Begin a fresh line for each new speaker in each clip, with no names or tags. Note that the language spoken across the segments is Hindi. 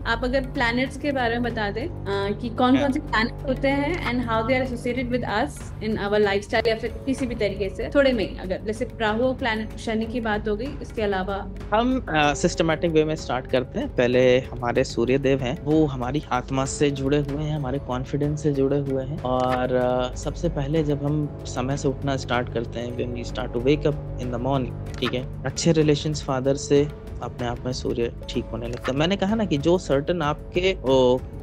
आप अगर प्लैनेट्स के बारे में बता दें कि कौन कौन से प्लैनेट होते हैं and how they are associated with us in our lifestyle, या फिर किसी भी तरीके से थोड़े में, अगर जैसे राहु प्लैनेट शनि की बात हो गई, इसके अलावा।
हम सिस्टमेटिक वे में स्टार्ट करते हैं। पहले हमारे सूर्य देव हैं, वो हमारी आत्मा से जुड़े हुए हैं, हमारे कॉन्फिडेंस से जुड़े हुए हैं। और सबसे पहले जब हम समय से उठना स्टार्ट करते हैं, when we start to wake up in the morning, ठीक है, अच्छे रिलेशंस फादर से अपने आप में सूर्य ठीक होने लगता है। मैंने कहा ना कि जो सर्टन आपके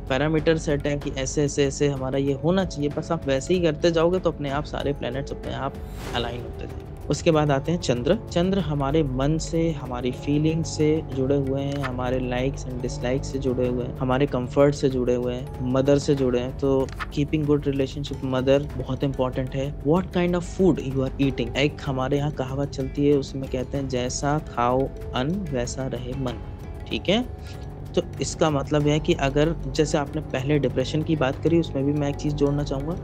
पैरामीटर सेट है कि ऐसे ऐसे ऐसे हमारा ये होना चाहिए, बस आप वैसे ही करते जाओगे तो अपने आप सारे प्लैनेट्स अपने आप अलाइन होते जाएंगे। उसके बाद आते हैं चंद्र। चंद्र हमारे मन से, हमारी फीलिंग्स से जुड़े हुए हैं, हमारे लाइक्स एंड डिसलाइक्स से जुड़े हुए हैं, हमारे कंफर्ट से जुड़े हुए हैं, मदर से जुड़े हैं। तो कीपिंग गुड रिलेशनशिप मदर बहुत इंपॉर्टेंट है। What kind of food you are eating. एक हमारे यहाँ कहावत चलती है, उसमें कहते हैं जैसा खाओ अन्न वैसा रहे मन, ठीक है। तो इसका मतलब है कि अगर जैसे आपने पहले डिप्रेशन की बात करी, उसमें भी मैं एक चीज जोड़ना चाहूंगा,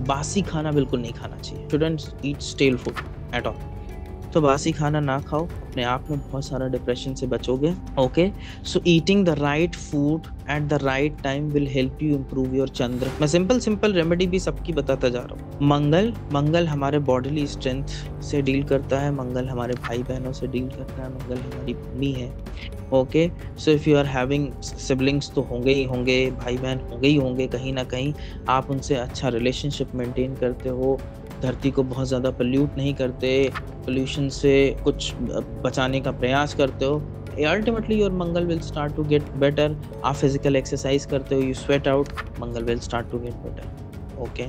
बासी खाना बिल्कुल नहीं खाना चाहिए। Students eat stele food at all. तो बासी खाना ना खाओ, अपने आप में बहुत सारा डिप्रेशन से बचोगे। Okay, so eating the right food at the right time will help you improve your Chandra. मैं सिंपल रेमेडी भी सबकी बताता जा रहा हूँ। मंगल हमारे बॉडीली स्ट्रेंथ से डील करता है, मंगल हमारे भाई बहनों से डील करता है, मंगल हमारी भूमि है। Okay, so if you are having siblings तो होंगे ही होंगे, भाई बहन होंगे ही होंगे, कहीं ना कहीं आप उनसे अच्छा रिलेशनशिप मेंटेन करते हो, धरती को बहुत ज़्यादा पोल्यूट नहीं करते, पोल्यूशन से कुछ बचाने का प्रयास करते हो, ultimately your Mangal will start to get better. आप फिजिकल एक्सरसाइज करते हो, you sweat out, Mangal will start to get better. Okay,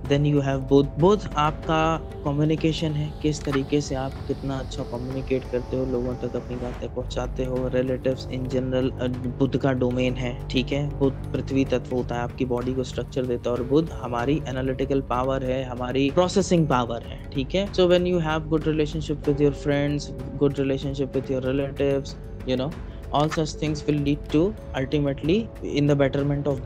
then you have Budh आपका कम्युनिकेशन है, किस तरीके से आप कितना अच्छा कम्युनिकेट करते हो, लोगों तक अपनी बातें पहुंचाते हो, रिलेटिव्स इन जनरल बुध का डोमेन है, ठीक है। बुध पृथ्वी तत्व होता है, आपकी बॉडी को स्ट्रक्चर देता है, और बुध हमारी एनालिटिकल पावर है, हमारी प्रोसेसिंग पावर है, ठीक है। So when you have good relationship with your friends, good relationship with your relatives, you know, all such things will lead to ultimately in the betterment of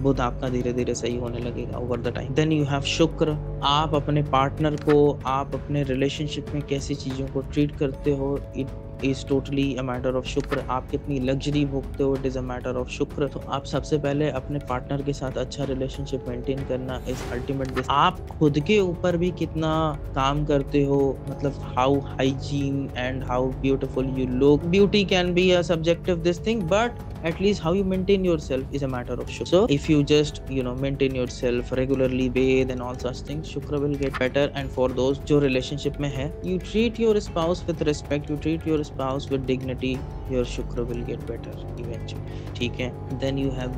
Budh आपका धीरे धीरे सही होने लगेगा over the time. Then you have Shukra. आप अपने पार्टनर को, आप अपने रिलेशनशिप में कैसी चीज़ों को ट्रीट करते हो, it is totally a matter of शुक्र। आप कितनी लग्जरी भोगते हो, it is a matter of शुक्र। तो आप सबसे पहले अपने पार्टनर के साथ अच्छा रिलेशनशिप मेंटेन करना इज अल्टीमेट। आप खुद के ऊपर भी कितना काम करते हो, मतलब how hygiene and how beautiful you look. Beauty can be a subjective this thing, but at least how you maintain yourself is a matter of shukra. So if you just maintain yourself regularly, bathe and all such things, shukra will get better. And for those जो relationship में है, you treat your spouse with respect, you treat your spouse with dignity, your shukra will get better eventually, ठीक है। Then you have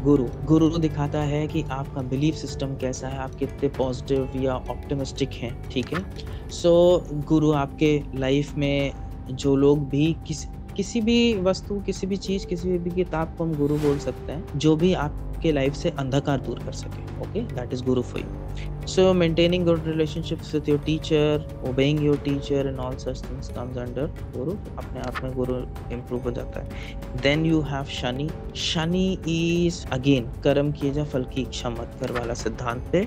guru दिखाता है कि आपका belief system कैसा है, आप कितने positive या optimistic हैं, ठीक है। So guru आपके life में जो लोग भी किसी भी वस्तु, किसी भी चीज, किसी भी किताब को हम गुरु बोल सकते हैं, जो भी आपके लाइफ से अंधकार दूर कर सके। Okay, that is Guru for you. So maintaining good relationships with your teacher, obeying your teacher and all such things comes under Guru. अपने आप में गुरु इंप्रूव हो जाता है। Then you have Shani. Shani is again कर्म किए जा फल की इच्छा मत कर वाला सिद्धांत पे,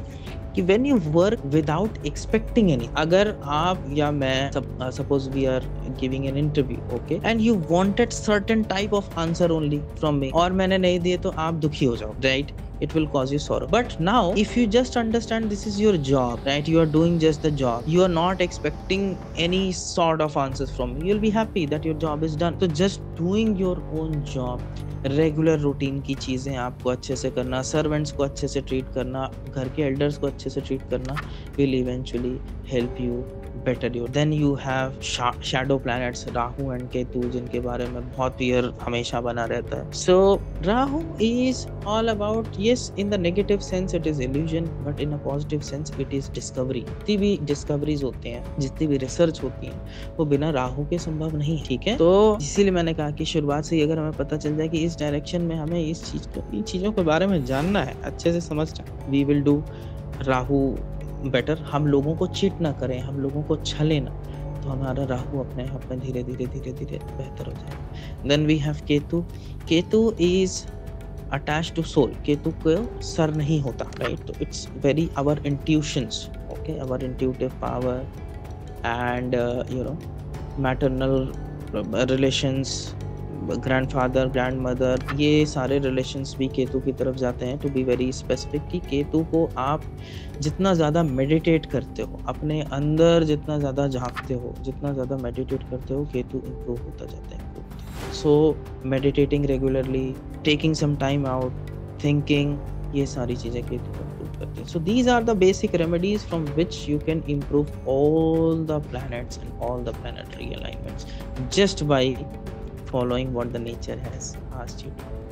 कि when you work without expecting any, अगर आप या मैं suppose we are giving an interview, okay, and you wanted certain type of answer only from me, और मैंने नहीं दिए तो आप दुखी हो जाओ, right? It will cause you sorrow. But now if you just understand this is your job, right, you are doing just the job, you are not expecting any sort of answers from me, you'll be happy that your job is done. So just doing your own job, regular routine की चीज़ें आपको अच्छे से करना, सर्वेंट्स को अच्छे से ट्रीट करना, घर के एल्डर्स को अच्छे से ट्रीट करना, will eventually help you better your. Then you have shadow planets, Rahu and Ketu, जिनके बारे में बहुत फियर हमेशा बना रहता है। So Rahu is all about, yes, in the negative sense it is illusion, but in a positive sense it is discovery. जितनी भी डिस्कवरीज होती हैं, जितनी भी रिसर्च होती हैं, वो बिना राहु के संभव नहीं, ठीक है। तो इसीलिए मैंने कहा कि शुरुआत से ही अगर हमें पता चल जाए कि इस डायरेक्शन में हमें इन चीज़ों के बारे में जानना है, अच्छे से समझना, we will do Rahu better. हम लोगों को चीट ना करें, हम लोगों को छले ना, तो हमारा राहु अपने आप में धीरे धीरे बेहतर हो जाएगा। Then we have Ketu. Ketu is attached to soul. Ketu को सर नहीं होता, राइट? तो it's very our intuitions, okay, our intuitive power and maternal relations, grandfather, grandmother, ये सारे रिलेशंस भी केतु की तरफ जाते हैं। टू बी वेरी स्पेसिफिक, कि केतु को आप जितना ज़्यादा मेडिटेट करते हो, अपने अंदर जितना ज़्यादा झांकते हो, जितना ज़्यादा मेडिटेट करते हो, केतु इम्प्रूव होता जाता है। So meditating regularly, taking some time out, thinking, ये सारी चीज़ें केतु को इम्प्रूव करती हैं। So these are the basic remedies from which you can improve all the planets and all the planetary alignments just by following what the nature has asked you to.